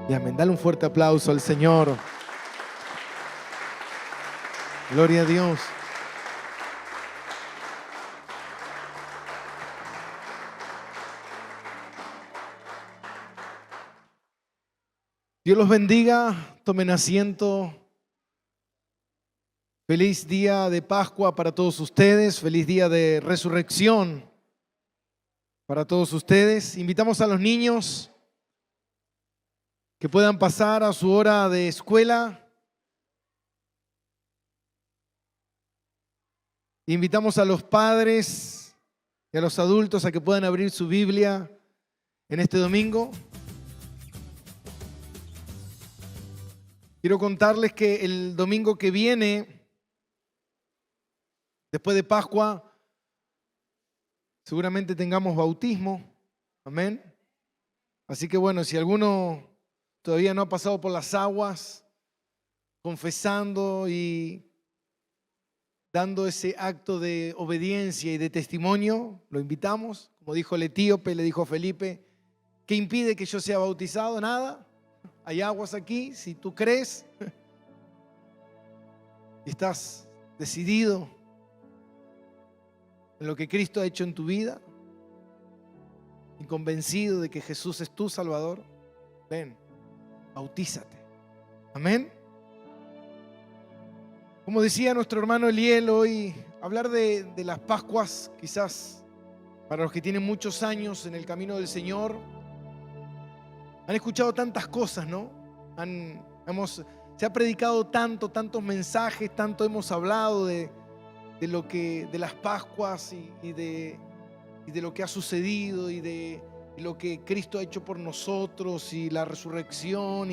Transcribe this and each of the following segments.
Y amén. Dale un fuerte aplauso al Señor. Gloria a Dios. Dios los bendiga. Tomen asiento. Feliz día de Pascua para todos ustedes. Feliz día de resurrección para todos ustedes. Invitamos a los niños que puedan pasar a su hora de escuela. Invitamos a los padres y a los adultos a que puedan abrir su Biblia en este domingo. Quiero contarles que el domingo que viene, después de Pascua, seguramente tengamos bautismo. Amén. Así que bueno, si alguno todavía no ha pasado por las aguas, confesando y dando ese acto de obediencia y de testimonio, lo invitamos. Como dijo el etíope, le dijo a Felipe, ¿qué impide que yo sea bautizado? Nada. Hay aguas aquí, si tú crees y estás decidido en lo que Cristo ha hecho en tu vida y convencido de que Jesús es tu Salvador, ven, bautízate. Amén. Como decía nuestro hermano Eliel hoy, hablar de las Pascuas, quizás para los que tienen muchos años en el camino del Señor, han escuchado tantas cosas, ¿no? Se ha predicado tantos mensajes, tanto hemos hablado de las Pascuas y de lo que ha sucedido y de lo que Cristo ha hecho por nosotros y la resurrección.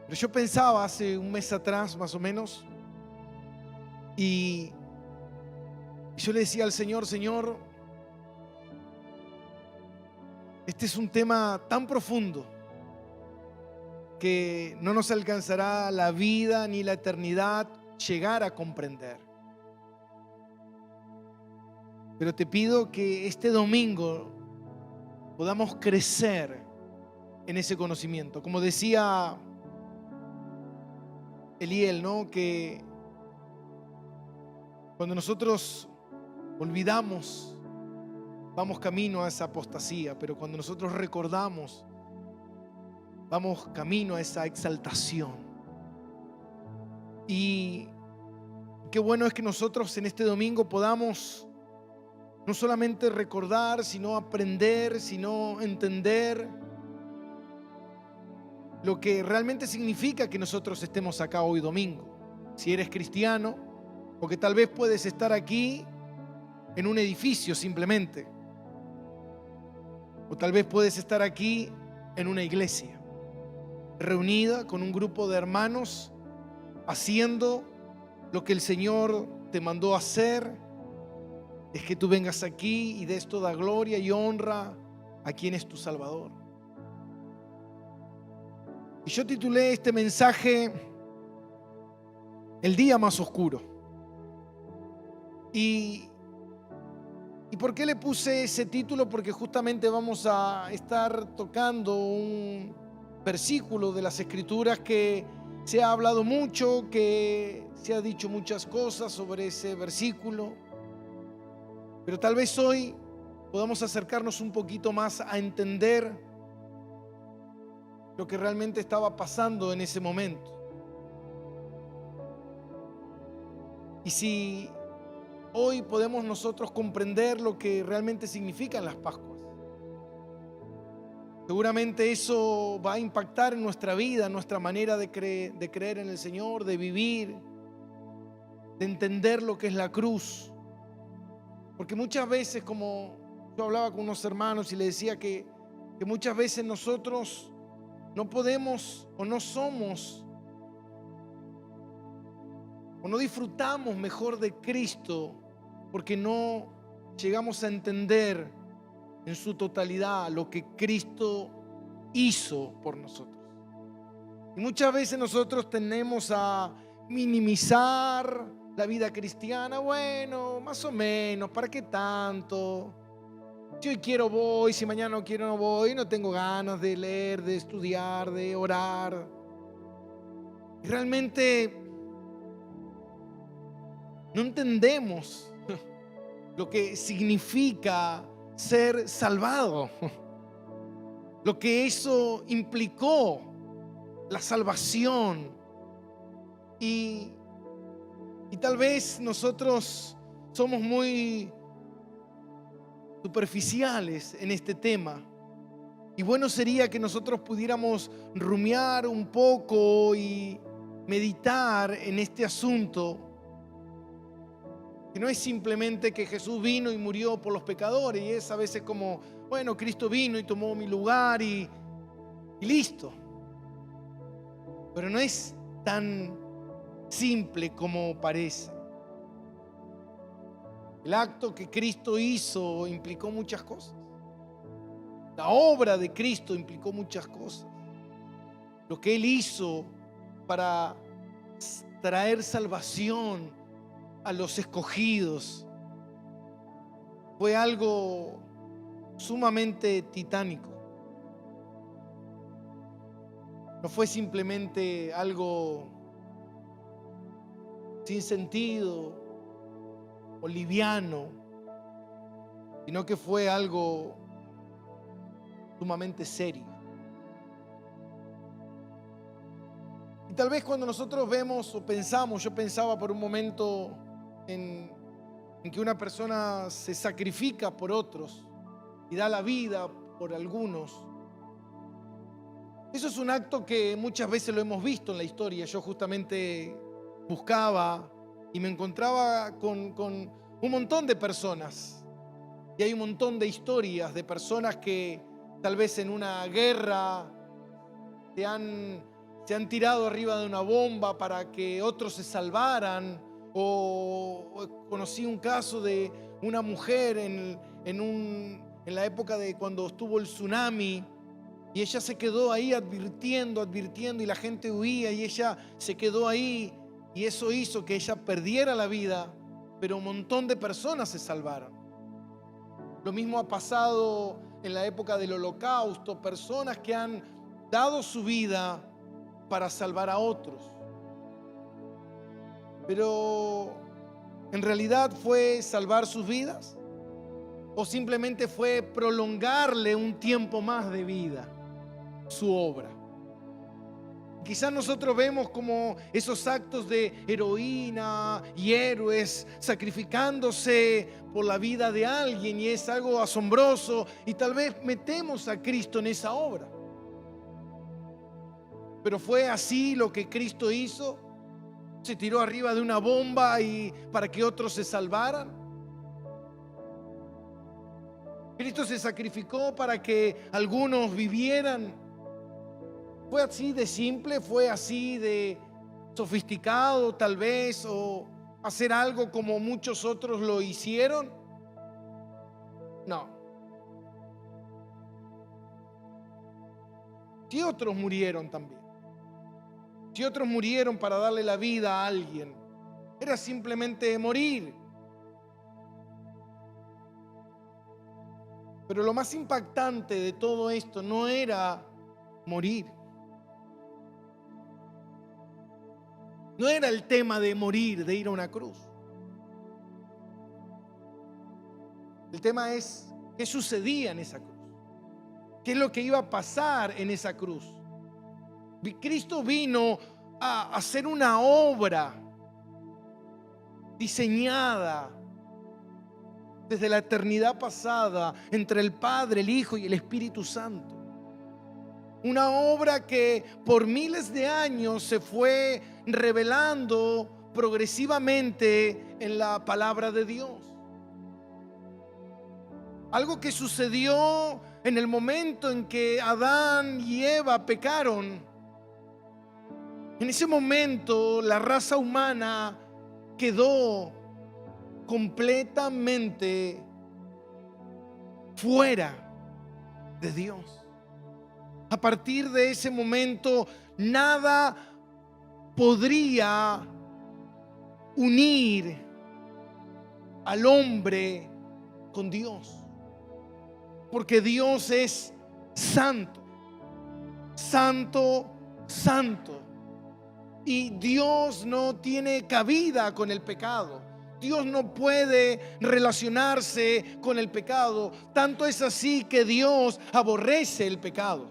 Pero yo pensaba hace un mes atrás, más o menos, y yo le decía al Señor, Señor, este es un tema tan profundo que no nos alcanzará la vida ni la eternidad llegar a comprender. Pero te pido que este domingo podamos crecer en ese conocimiento. Como decía Eliel, ¿no? Que cuando nosotros olvidamos, vamos camino a esa apostasía, pero cuando nosotros recordamos, vamos camino a esa exaltación. Y qué bueno es que nosotros en este domingo podamos no solamente recordar, sino aprender, sino entender lo que realmente significa que nosotros estemos acá hoy domingo. Si eres cristiano, porque tal vez puedes estar aquí en un edificio simplemente, o tal vez puedes estar aquí en una iglesia, reunida con un grupo de hermanos, haciendo lo que el Señor te mandó a hacer. Es que tú vengas aquí y des toda gloria y honra a quien es tu Salvador. Y yo titulé este mensaje El día más oscuro. ¿Y por qué le puse ese título? Porque justamente vamos a estar tocando un versículo de las Escrituras que se ha hablado mucho, que se ha dicho muchas cosas sobre ese versículo. Pero tal vez hoy podamos acercarnos un poquito más a entender lo que realmente estaba pasando en ese momento. Y si hoy podemos nosotros comprender lo que realmente significan las Pascuas, seguramente eso va a impactar en nuestra vida, en nuestra manera de creer en el Señor, de vivir, de entender lo que es la cruz. Porque muchas veces, como yo hablaba con unos hermanos y les decía que muchas veces nosotros no podemos o no somos o no disfrutamos mejor de Cristo porque no llegamos a entender en su totalidad lo que Cristo hizo por nosotros. Y muchas veces nosotros tendemos a minimizar la vida cristiana. Bueno, más o menos, ¿para qué tanto? Si hoy quiero voy, si mañana no quiero no voy, no tengo ganas de leer, de estudiar, de orar. Y realmente no entendemos lo que significa ser salvado, lo que eso implicó, la salvación. Y tal vez nosotros somos muy superficiales en este tema. Y bueno sería que nosotros pudiéramos rumiar un poco y meditar en este asunto, que no es simplemente que Jesús vino y murió por los pecadores, y es a veces como, bueno, Cristo vino y tomó mi lugar y listo. Pero no es tan simple como parece. El acto que Cristo hizo implicó muchas cosas. La obra de Cristo implicó muchas cosas. Lo que Él hizo para traer salvación a los escogidos fue algo sumamente titánico. No fue simplemente algo sin sentido o liviano, sino que fue algo sumamente serio. Y tal vez cuando nosotros vemos o pensamos, yo pensaba por un momento en que una persona se sacrifica por otros y da la vida por algunos. Eso es un acto que muchas veces lo hemos visto en la historia. Yo justamente buscaba y me encontraba con un montón de personas. Y hay un montón de historias de personas que tal vez en una guerra se han tirado arriba de una bomba para que otros se salvaran. O conocí un caso de una mujer en la época de cuando estuvo el tsunami, y ella se quedó ahí advirtiendo, y la gente huía y ella se quedó ahí, y eso hizo que ella perdiera la vida, pero un montón de personas se salvaron. Lo mismo ha pasado en la época del Holocausto, personas que han dado su vida para salvar a otros. Pero ¿en realidad fue salvar sus vidas? ¿O simplemente fue prolongarle un tiempo más de vida su obra? Quizás nosotros vemos como esos actos de heroína y héroes sacrificándose por la vida de alguien, y es algo asombroso, y tal vez metemos a Cristo en esa obra. Pero ¿fue así lo que Cristo hizo? ¿Se tiró arriba de una bomba y para que otros se salvaran? ¿Cristo se sacrificó para que algunos vivieran? ¿Fue así de simple? ¿Fue así de sofisticado tal vez? ¿O hacer algo como muchos otros lo hicieron? No. Si otros murieron también. Si otros murieron para darle la vida a alguien, era simplemente morir. Pero lo más impactante de todo esto no era morir. No era el tema de morir, de ir a una cruz. El tema es qué sucedía en esa cruz. ¿Qué es lo que iba a pasar en esa cruz? Cristo vino a hacer una obra diseñada desde la eternidad pasada entre el Padre, el Hijo y el Espíritu Santo. Una obra que por miles de años se fue revelando progresivamente en la palabra de Dios. Algo que sucedió en el momento en que Adán y Eva pecaron. En ese momento la raza humana quedó completamente fuera de Dios. A partir de ese momento, nada podría unir al hombre con Dios. Porque Dios es santo, santo, santo. Y Dios no tiene cabida con el pecado. Dios no puede relacionarse con el pecado. Tanto es así que Dios aborrece el pecado.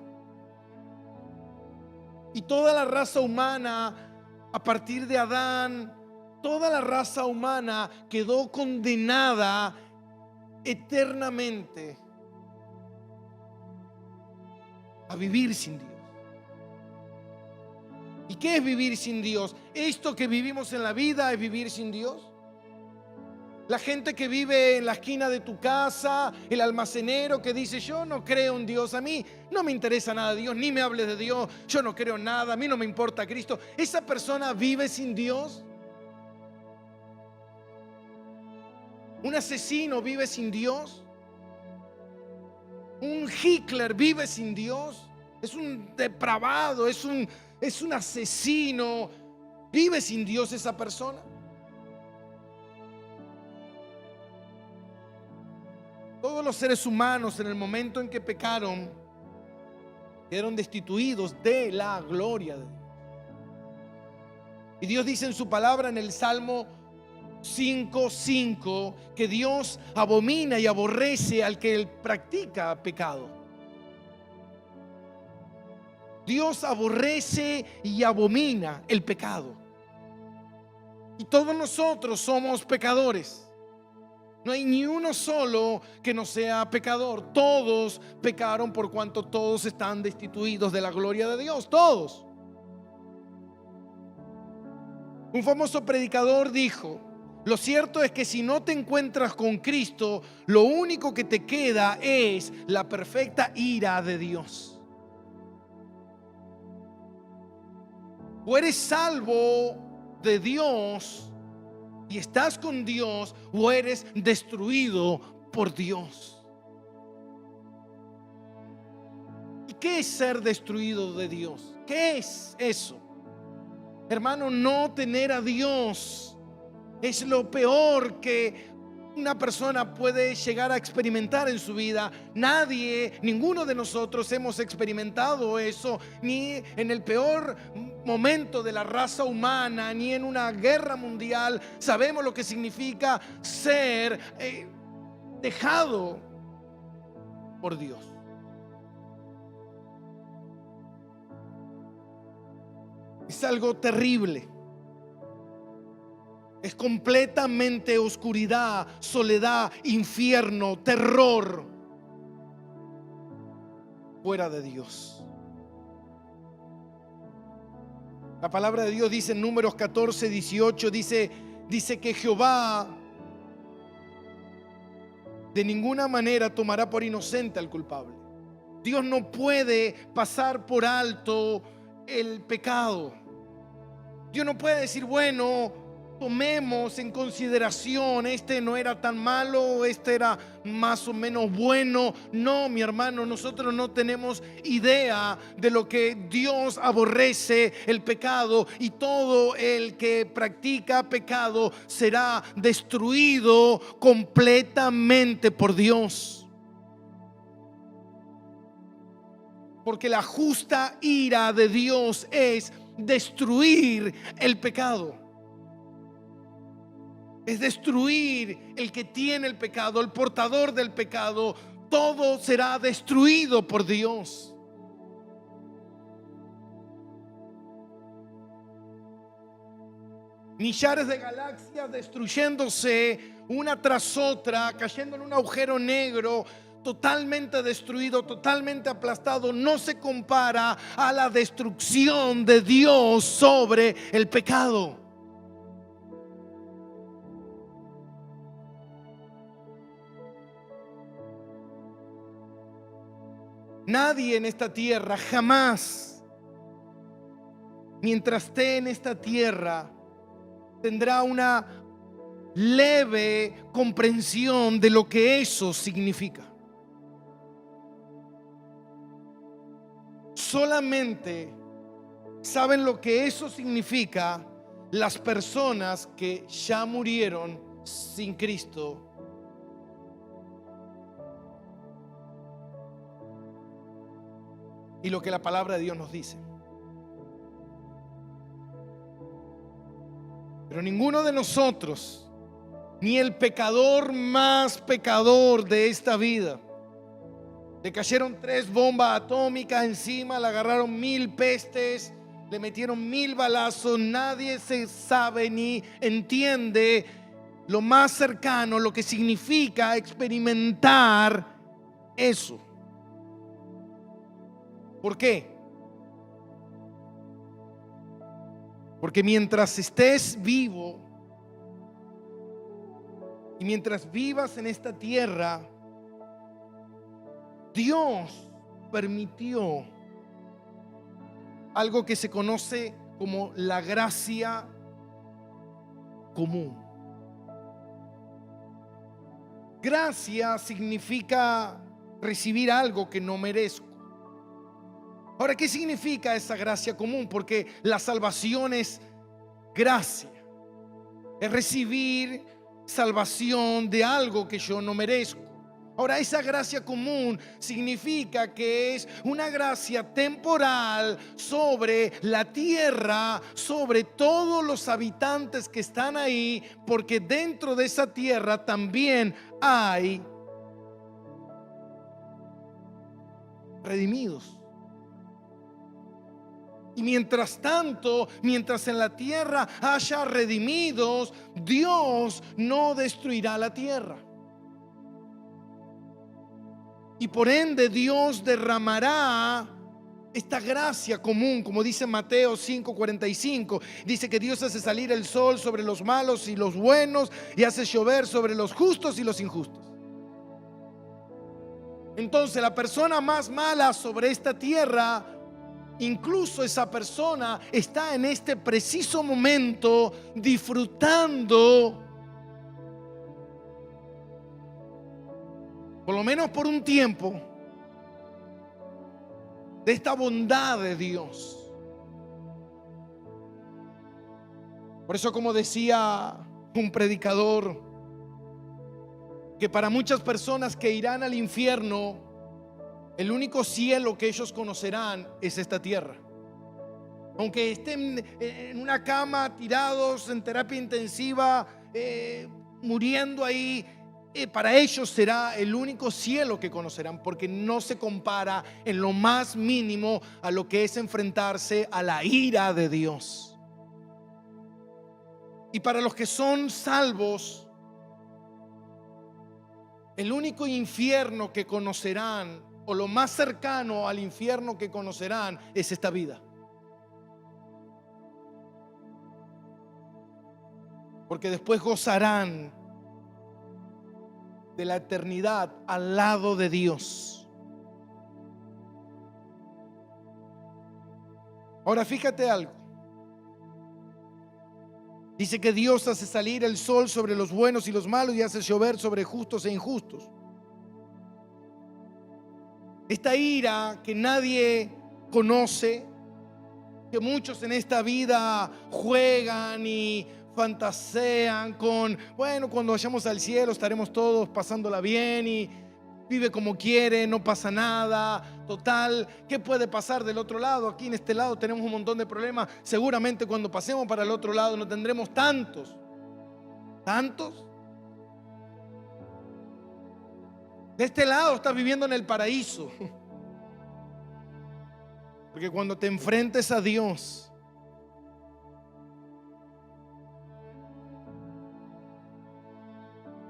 Y toda la raza humana, a partir de Adán, toda la raza humana quedó condenada eternamente a vivir sin Dios. ¿Y qué es vivir sin Dios? ¿Esto que vivimos en la vida es vivir sin Dios? La gente que vive en la esquina de tu casa, el almacenero que dice: yo no creo en Dios, a mí no me interesa nada de Dios, ni me hables de Dios, yo no creo en nada, a mí no me importa Cristo. ¿Esa persona vive sin Dios? ¿Un asesino vive sin Dios? ¿Un Hitler vive sin Dios? Es un depravado, es un asesino. ¿Vive sin Dios esa persona? Todos los seres humanos, en el momento en que pecaron, quedaron destituidos de la gloria de Dios. Y Dios dice en su palabra en el Salmo 5:5 que Dios abomina y aborrece al que practica pecado. Dios aborrece y abomina el pecado. Y todos nosotros somos pecadores. No hay ni uno solo que no sea pecador. Todos pecaron por cuanto todos están destituidos de la gloria de Dios. Todos. Un famoso predicador dijo: lo cierto es que si no te encuentras con Cristo, lo único que te queda es la perfecta ira de Dios. O eres salvo de Dios y estás con Dios, o eres destruido por Dios. ¿Y qué es ser destruido de Dios? ¿Qué es eso? Hermano, no tener a Dios es lo peor que una persona puede llegar a experimentar en su vida. Nadie, ninguno de nosotros hemos experimentado eso, ni en el peor momento de la raza humana, ni en una guerra mundial. Sabemos lo que significa ser dejado por Dios. Es algo terrible. Es completamente oscuridad, soledad, infierno, terror fuera de Dios. La palabra de Dios dice en Números 14:18, dice que Jehová de ninguna manera tomará por inocente al culpable. Dios no puede pasar por alto el pecado. Dios no puede decir: bueno, tomemos en consideración, este no era tan malo, este era más o menos bueno. No, mi hermano, nosotros no tenemos idea de lo que Dios aborrece el pecado, y todo el que practica pecado será destruido completamente por Dios. Porque la justa ira de Dios es destruir el pecado. Es destruir el que tiene el pecado, el portador del pecado. Todo será destruido por Dios. Millares de galaxias destruyéndose una tras otra, cayendo en un agujero negro, totalmente destruido, totalmente aplastado, no se compara a la destrucción de Dios sobre el pecado. Nadie en esta tierra jamás, mientras esté en esta tierra, tendrá una leve comprensión de lo que eso significa. Solamente saben lo que eso significa las personas que ya murieron sin Cristo. y lo que la palabra de Dios nos dice. Pero ninguno de nosotros, ni el pecador más pecador de esta vida, le cayeron 3 bombas atómicas encima, le agarraron 1000 pestes, le metieron 1000 balazos, nadie se sabe ni entiende lo más cercano, lo que significa experimentar eso. ¿Por qué? Porque mientras estés vivo y mientras vivas en esta tierra, Dios permitió algo que se conoce como la gracia común. Gracia significa recibir algo que no merezco. Ahora, ¿qué significa esa gracia común? Porque la salvación es gracia, es recibir salvación de algo que yo no merezco. Ahora, esa gracia común significa que es una gracia temporal sobre la tierra, sobre todos los habitantes que están ahí, porque dentro de esa tierra también hay redimidos. Y mientras tanto, mientras en la tierra haya redimidos, Dios no destruirá la tierra. Y por ende Dios derramará esta gracia común, como dice Mateo 5:45. Dice que Dios hace salir el sol sobre los malos y los buenos, y hace llover sobre los justos y los injustos. Entonces la persona más mala sobre esta tierra, incluso esa persona está en este preciso momento disfrutando, por lo menos por un tiempo, de esta bondad de Dios. Por eso, como decía un predicador, que para muchas personas que irán al infierno, el único cielo que ellos conocerán es esta tierra. Aunque estén en una cama, tirados en terapia intensiva, muriendo ahí, para ellos será el único cielo que conocerán, porque no se compara en lo más mínimo a lo que es enfrentarse a la ira de Dios. Y para los que son salvos, el único infierno que conocerán, o lo más cercano al infierno que conocerán, es esta vida. Porque después gozarán de la eternidad al lado de Dios. Ahora fíjate algo. Dice que Dios hace salir el sol sobre los buenos y los malos, y hace llover sobre justos e injustos. Esta ira que nadie conoce, que muchos en esta vida juegan y fantasean con, bueno, cuando vayamos al cielo estaremos todos pasándola bien y vive como quiere, no pasa nada, total, ¿qué puede pasar del otro lado? Aquí en este lado tenemos un montón de problemas, seguramente cuando pasemos para el otro lado no tendremos tantos. De este lado estás viviendo en el paraíso. Porque cuando te enfrentes a Dios,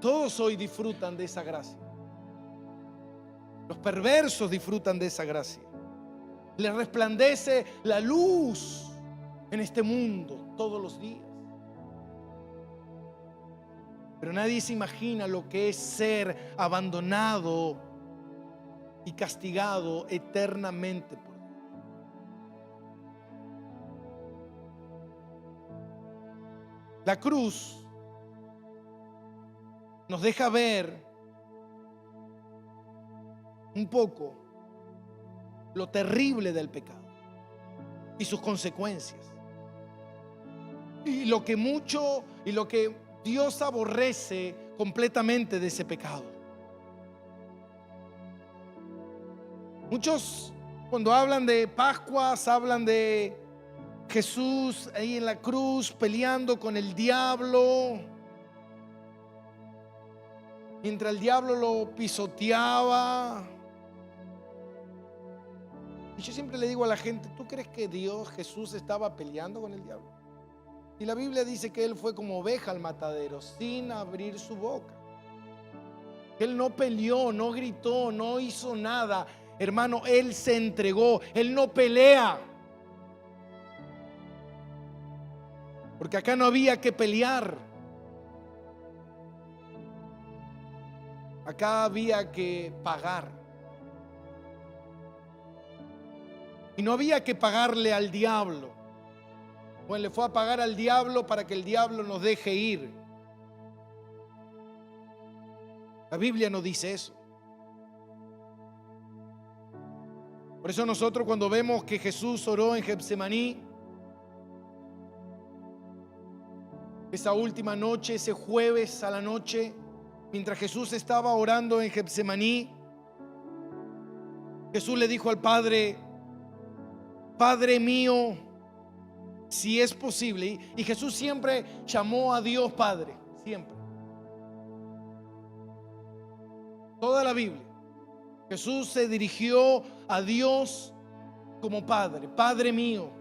todos hoy disfrutan de esa gracia. Los perversos disfrutan de esa gracia. Les resplandece la luz en este mundo todos los días. Pero nadie se imagina lo que es ser abandonado y castigado eternamente por Dios. La cruz nos deja ver un poco lo terrible del pecado y sus consecuencias, y lo que Dios aborrece completamente de ese pecado. Muchos Cuando hablan de Pascuas, hablan de Jesús ahí en la cruz peleando con el diablo, mientras el diablo lo pisoteaba. Y yo siempre le digo a la gente: ¿tú crees que Jesús estaba peleando con el diablo? Y la Biblia dice que él fue como oveja al matadero, sin abrir su boca. Él no peleó, no gritó, no hizo nada. Hermano, él se entregó. Él no pelea, porque acá no había que pelear. Acá había que pagar. Y no había que pagarle al diablo. Bueno, le fue a pagar al diablo para que el diablo nos deje ir. La Biblia no dice eso. Por eso nosotros, cuando vemos que Jesús oró en Getsemaní, esa última noche, ese jueves a la noche, mientras Jesús estaba orando en Getsemaní, Jesús le dijo al Padre: Padre mío, si es posible. Y Jesús siempre llamó a Dios Padre, siempre. Toda la Biblia, Jesús se dirigió a Dios como Padre. Padre mío.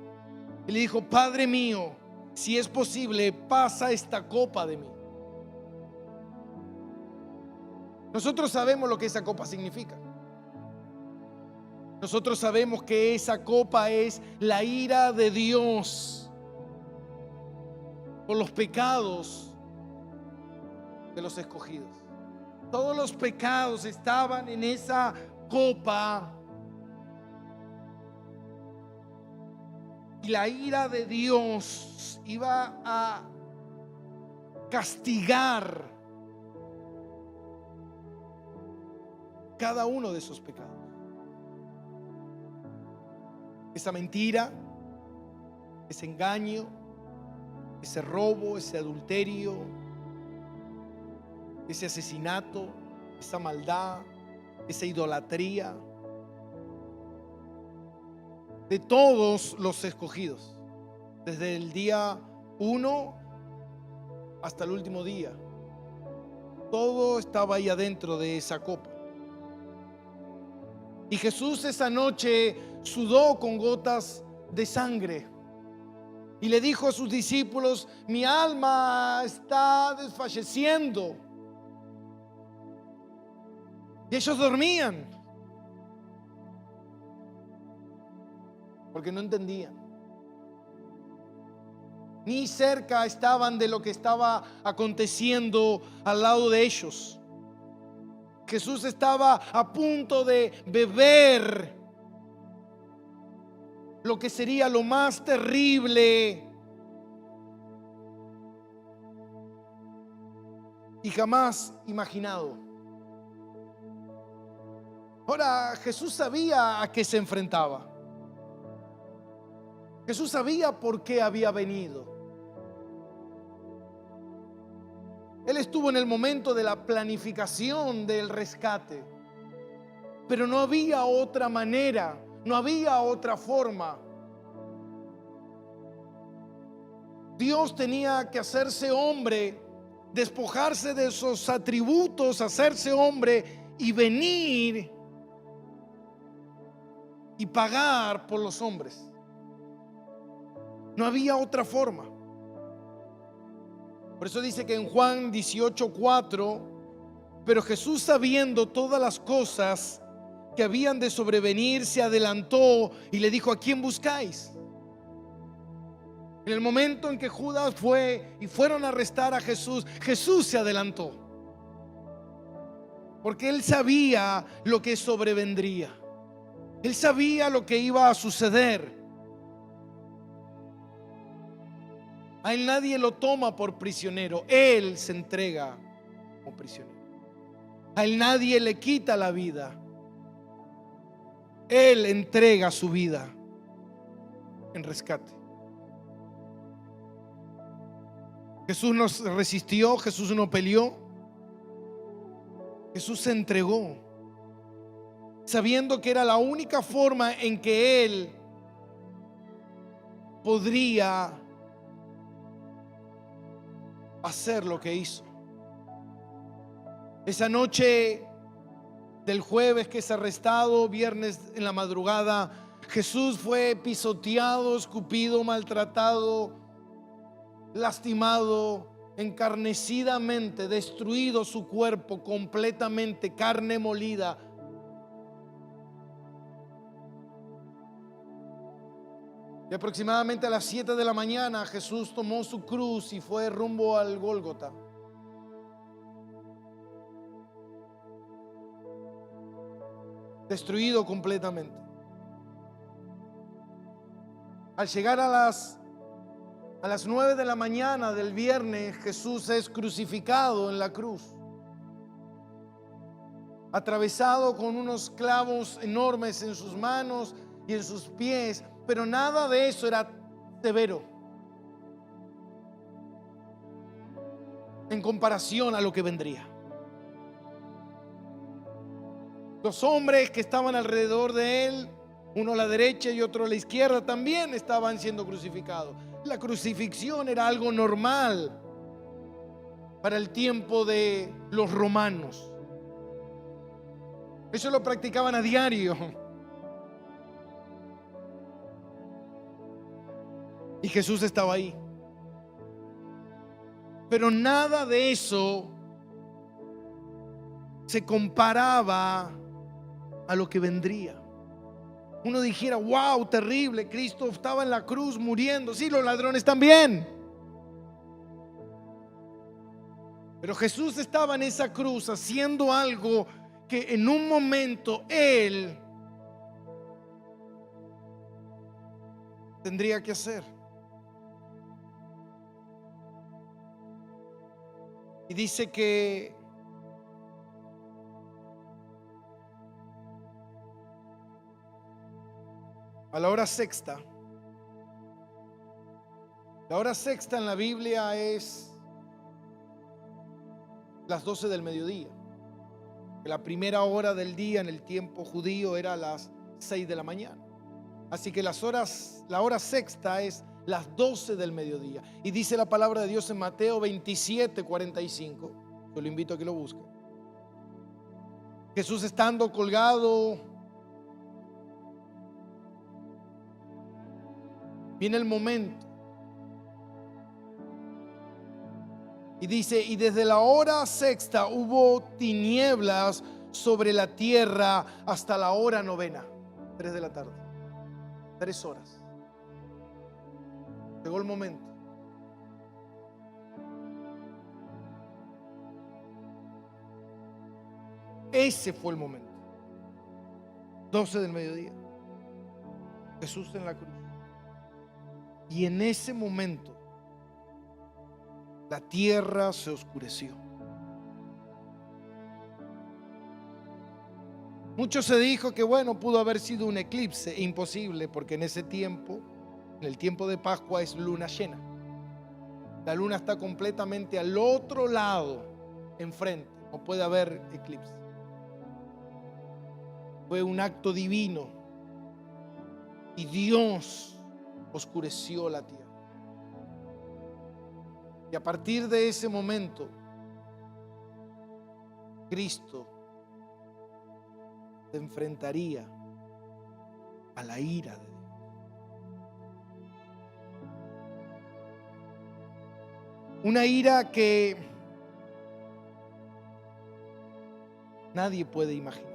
Y le dijo: Padre mío, si es posible, pasa esta copa de mí. Nosotros sabemos lo que esa copa significa. Nosotros sabemos que esa copa es la ira de Dios por los pecados de los escogidos. Todos los pecados estaban en esa copa. Y la ira de Dios iba a castigar cada uno de esos pecados. Esa mentira, ese engaño, ese robo, ese adulterio, ese asesinato, esa maldad, esa idolatría, de todos los escogidos, desde el día 1 hasta el último día. Todo estaba ahí adentro de esa copa. Y Jesús esa noche sudó con gotas de sangre y le dijo a sus discípulos: mi alma está desfalleciendo. Y ellos dormían porque no entendían, ni cerca estaban de lo que estaba aconteciendo al lado de ellos. Jesús estaba a punto de beber lo que sería lo más terrible y jamás imaginado. Ahora, Jesús sabía a qué se enfrentaba. Jesús sabía por qué había venido. Él estuvo en el momento de la planificación del rescate, pero no había otra manera, no había otra forma. Dios tenía que hacerse hombre, despojarse de esos atributos, hacerse hombre y venir y pagar por los hombres. No había otra forma. Por eso dice que en Juan 18:4, pero Jesús, sabiendo todas las cosas que habían de sobrevenir, se adelantó y le dijo: ¿a quién buscáis? En el momento en que Judas fue y fueron a arrestar a Jesús, Jesús se adelantó, porque él sabía lo que sobrevendría. Él sabía lo que iba a suceder. A él nadie lo toma por prisionero, él se entrega como prisionero. A él nadie le quita la vida, él entrega su vida en rescate. Jesús no resistió, Jesús no peleó, Jesús se entregó. sabiendo que era la única forma en que él podría hacer lo que hizo. Esa noche del jueves que es arrestado, viernes en la madrugada, Jesús fue pisoteado, escupido, maltratado, lastimado, encarnecidamente, destruido su cuerpo completamente, carne molida. Y aproximadamente a las 7 de la mañana Jesús tomó su cruz y fue rumbo al Gólgota. Destruido completamente. Al llegar a las 9 de la mañana del viernes, Jesús es crucificado en la cruz, atravesado con unos clavos enormes en sus manos y en sus pies, pero nada de eso era severo en comparación a lo que vendría. Los hombres que estaban alrededor de él, uno a la derecha y otro a la izquierda, también estaban siendo crucificados. La crucifixión era algo normal para el tiempo de los romanos. Eso lo practicaban a diario. Y Jesús estaba ahí. Pero nada de eso se comparaba a lo que vendría. Uno dijera, wow, terrible, Cristo estaba en la cruz muriendo. Sí, los ladrones también. Pero Jesús estaba en esa cruz haciendo algo que en un momento Él tendría que hacer. Y dice que a la hora sexta en la Biblia es las 12 del mediodía. La primera hora del día en el tiempo judío era las 6 de la mañana. Así que la hora sexta es las 12 del mediodía. Y dice la palabra de Dios en Mateo 27:45. Yo lo invito a que lo busque. Jesús estando colgado, viene el momento. Y dice, y desde la hora sexta hubo tinieblas sobre la tierra hasta la hora novena, 3 de la tarde, 3 horas. Llegó el momento. Ese fue el momento. 12 del mediodía. Jesús en la cruz. Y en ese momento la tierra se oscureció. Mucho se dijo que bueno, pudo haber sido un eclipse. Imposible, porque en ese tiempo, en el tiempo de Pascua, es luna llena. La luna está completamente al otro lado, enfrente. No puede haber eclipse. Fue un acto divino y Dios oscureció la tierra. Y a partir de ese momento, Cristo se enfrentaría a la ira de Dios. Una ira que nadie puede imaginar.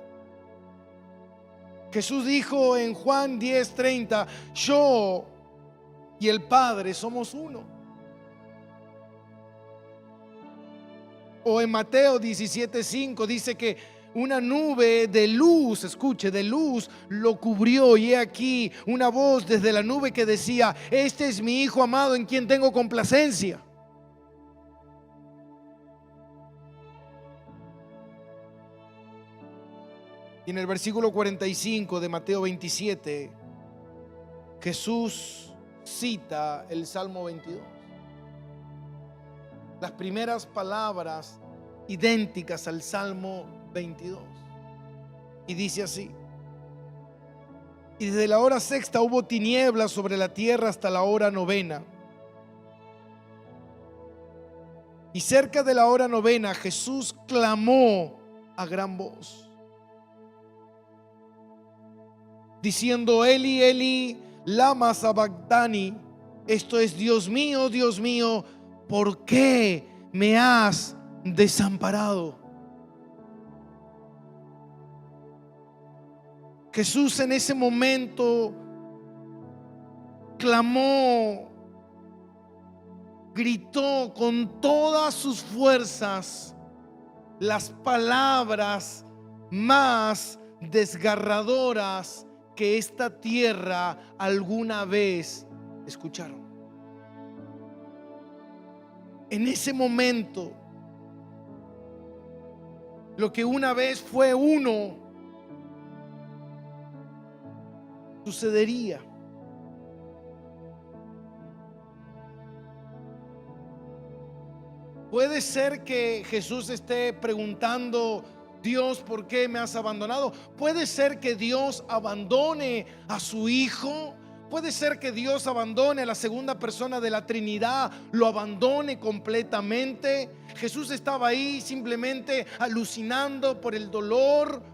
Jesús dijo en Juan 10:30, yo y el Padre somos uno. O en Mateo 17:5 dice que una nube de luz, escuche, de luz lo cubrió, y he aquí una voz desde la nube que decía, este es mi Hijo amado en quien tengo complacencia. Y en el versículo 45 de Mateo 27, Jesús cita el Salmo 22. Las primeras palabras idénticas al Salmo 22. Y dice así: Y desde la hora sexta hubo tinieblas sobre la tierra hasta la hora novena. Y cerca de la hora novena Jesús clamó a gran voz, diciendo: Eli, Eli, lama sabactani. Esto es: Dios mío, ¿por qué me has desamparado? Jesús en ese momento clamó, gritó con todas sus fuerzas las palabras más desgarradoras que esta tierra alguna vez escucharon. En ese momento, lo que una vez fue uno sucedería. Puede ser que Jesús esté preguntando: Dios, ¿por qué me has abandonado? Puede ser que Dios abandone a su Hijo. Puede ser que Dios abandone a la segunda persona de la Trinidad, lo abandone completamente. Jesús estaba ahí simplemente alucinando por el dolor.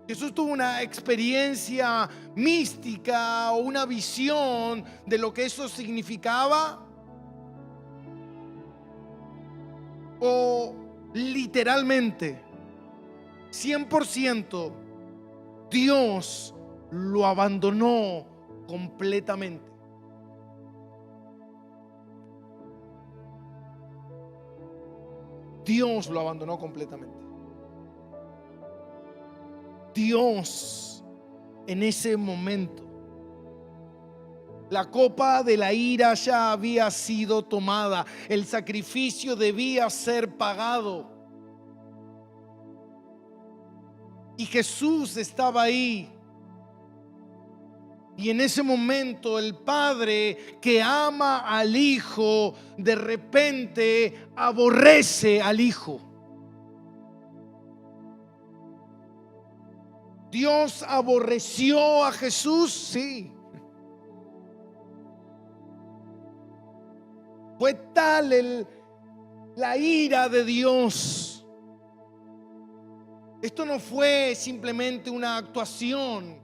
Jesús tuvo una experiencia mística o una visión de lo que eso significaba. O literalmente 100% Dios lo abandonó completamente. Dios lo abandonó completamente. Dios en ese momento, la copa de la ira ya había sido tomada, el sacrificio debía ser pagado. Y Jesús estaba ahí. Y en ese momento el Padre, que ama al Hijo, de repente aborrece al Hijo. Dios aborreció a Jesús, sí. Fue tal la ira de Dios. Esto no fue simplemente una actuación.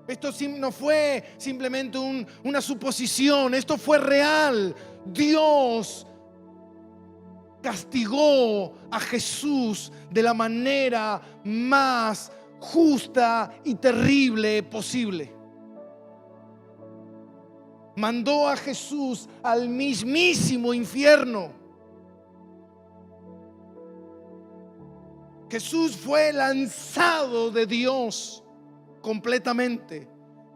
Esto no fue simplemente una suposición. Esto fue real. Dios castigó a Jesús de la manera más justa y terrible posible. Mandó a Jesús al mismísimo infierno. Jesús fue lanzado de Dios completamente.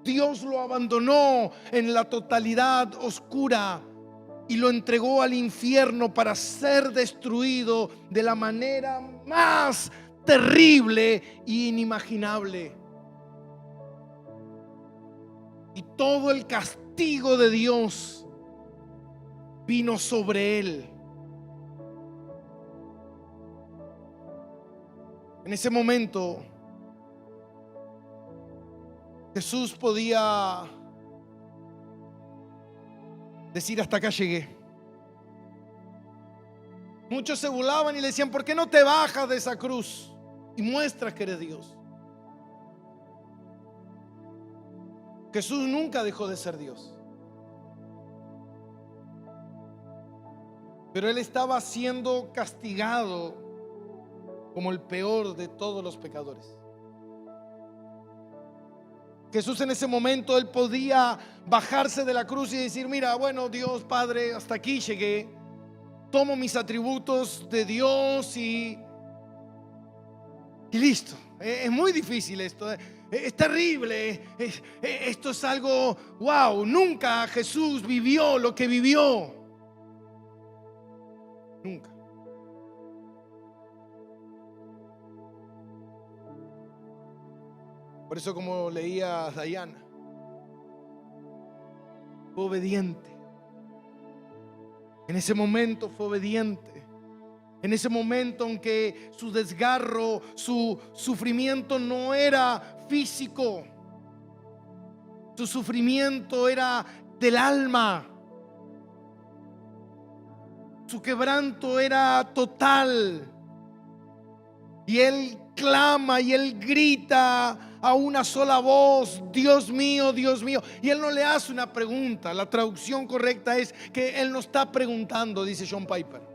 Dios lo abandonó en la totalidad oscura y lo entregó al infierno para ser destruido de la manera más terrible e inimaginable. Y todo el castigo de Dios vino sobre él. En ese momento Jesús podía decir: hasta acá llegué. Muchos se burlaban y le decían: ¿por qué no te bajas de esa cruz y muestras que eres Dios? Jesús nunca dejó de ser Dios, pero él estaba siendo castigado como el peor de todos los pecadores. Jesús en ese momento, él podía bajarse de la cruz y decir: mira, bueno, Dios Padre, hasta aquí llegué, tomo mis atributos de Dios y listo. Es muy difícil esto, es terrible, esto es algo, wow, nunca Jesús vivió lo que vivió, nunca. Por eso, como leía Diana, fue obediente. En ese momento fue obediente. En ese momento en que su desgarro, su sufrimiento no era físico, su sufrimiento era del alma. Su quebranto era total. Y él clama y él grita a una sola voz: Dios mío, Dios mío. Y él no le hace una pregunta. La traducción correcta es que él no está preguntando, dice John Piper.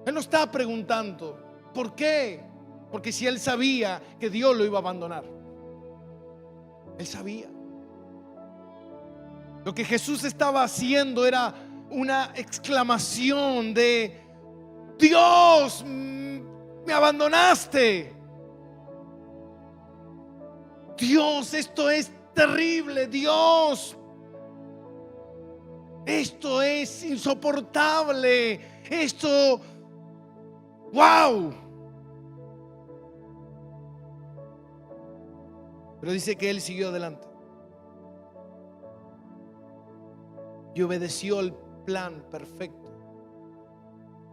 Él no está preguntando. ¿Por qué? Porque si él sabía que Dios lo iba a abandonar. Él sabía. Lo que Jesús estaba haciendo era una exclamación de: Dios, me abandonaste. Dios, esto es terrible. Dios, esto es insoportable. Esto, wow. Pero dice que él siguió adelante y obedeció el plan perfecto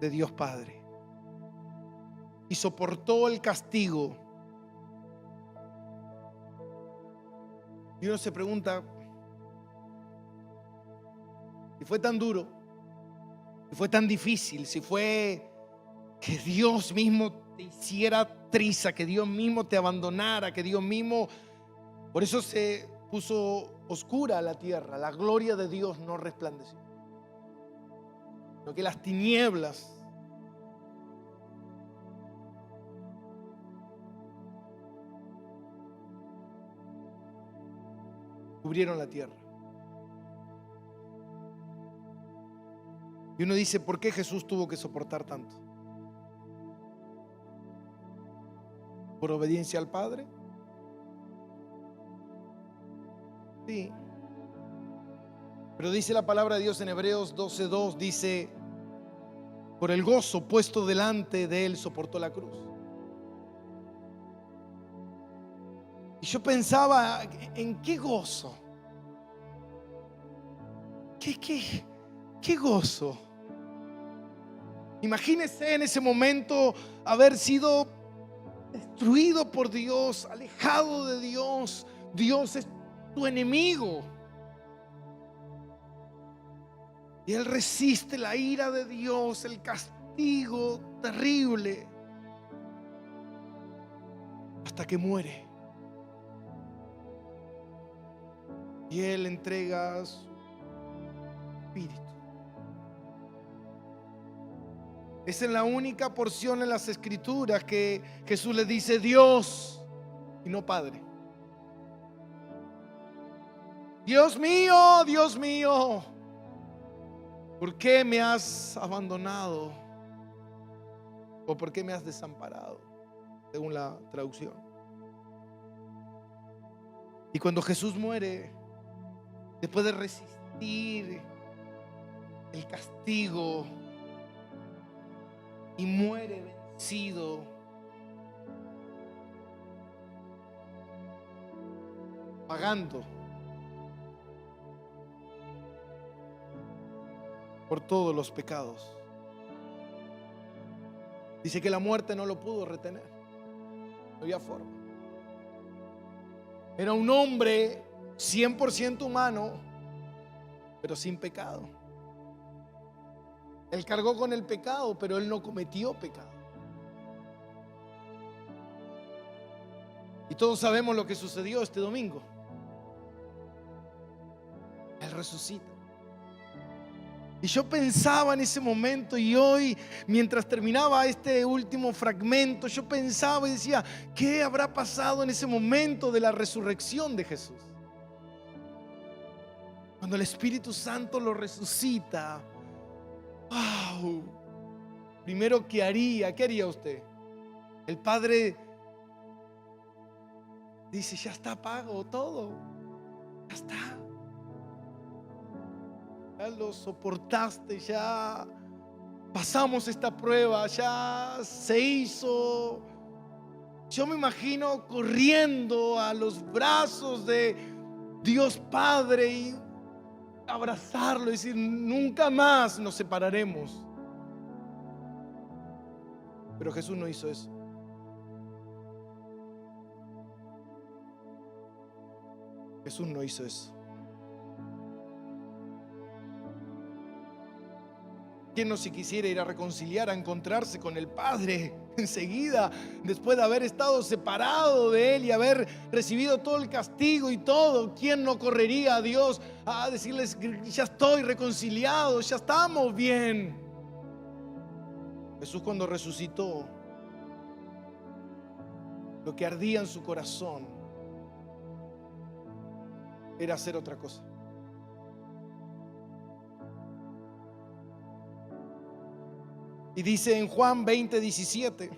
de Dios Padre y soportó el castigo. Y uno se pregunta, si fue tan duro, si fue tan difícil, si fue que Dios mismo te hiciera triza, que Dios mismo te abandonara, que Dios mismo, por eso se puso oscura la tierra, la gloria de Dios no resplandeció, sino que las tinieblas cubrieron la tierra. Y uno dice, ¿por qué Jesús tuvo que soportar tanto? ¿Por obediencia al Padre? Sí. Pero dice la palabra de Dios en Hebreos 12:2, dice: por el gozo puesto delante de él soportó la cruz. Y yo pensaba, ¿en qué gozo? ¿Qué gozo? Imagínese en ese momento haber sido destruido por Dios, alejado de Dios. Dios es tu enemigo. Y él resiste la ira de Dios, el castigo terrible, hasta que muere. Y él entrega su espíritu. Esa es la única porción en las Escrituras que Jesús le dice Dios y no Padre. Dios mío, ¿por qué me has abandonado? ¿O por qué me has desamparado? Según la traducción. Y cuando Jesús muere, después de resistir el castigo y muere vencido, pagando por todos los pecados. Dice que la muerte no lo pudo retener. No había forma. Era un hombre 100% humano, pero sin pecado. Él cargó con el pecado, pero él no cometió pecado. Y todos sabemos lo que sucedió este domingo. Él resucita. Y yo pensaba en ese momento, y hoy, mientras terminaba este último fragmento, yo pensaba y decía, ¿qué habrá pasado en ese momento de la resurrección de Jesús? Cuando el Espíritu Santo lo resucita. ¡Wow! Primero, ¿qué haría usted? El Padre dice, ya está pago todo. Ya está. Ya lo soportaste, ya pasamos esta prueba, ya se hizo. Yo me imagino corriendo a los brazos de Dios Padre y abrazarlo y decir, nunca más nos separaremos. Pero Jesús no hizo eso. Jesús no hizo eso. ¿Quién no si quisiera ir a reconciliar, a encontrarse con el Padre enseguida, después de haber estado separado de Él y haber recibido todo el castigo y todo? ¿Quién no correría a Dios a decirles: ya estoy reconciliado, ya estamos bien? Jesús, cuando resucitó, lo que ardía en su corazón era hacer otra cosa. Y dice en Juan 20:17: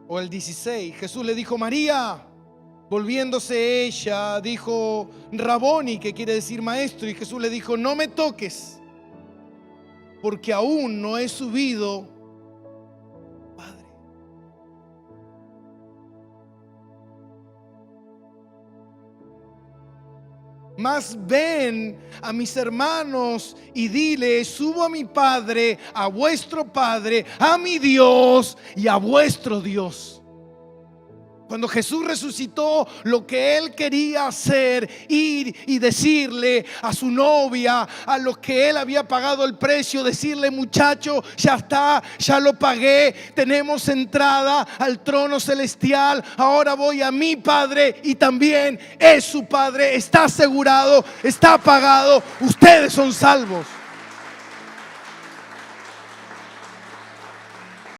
o el 16, Jesús le dijo: María. Volviéndose ella, dijo: Raboni, que quiere decir maestro. Y Jesús le dijo: no me toques, porque aún no he subido, Padre. Mas ven a mis hermanos y dile: subo a mi Padre, a vuestro Padre, a mi Dios y a vuestro Dios. Cuando Jesús resucitó, lo que Él quería hacer, ir y decirle a su novia, a los que Él había pagado el precio, decirle: muchacho, ya está, ya lo pagué, tenemos entrada al trono celestial, ahora voy a mi Padre y también es su Padre, está asegurado, está pagado, ustedes son salvos.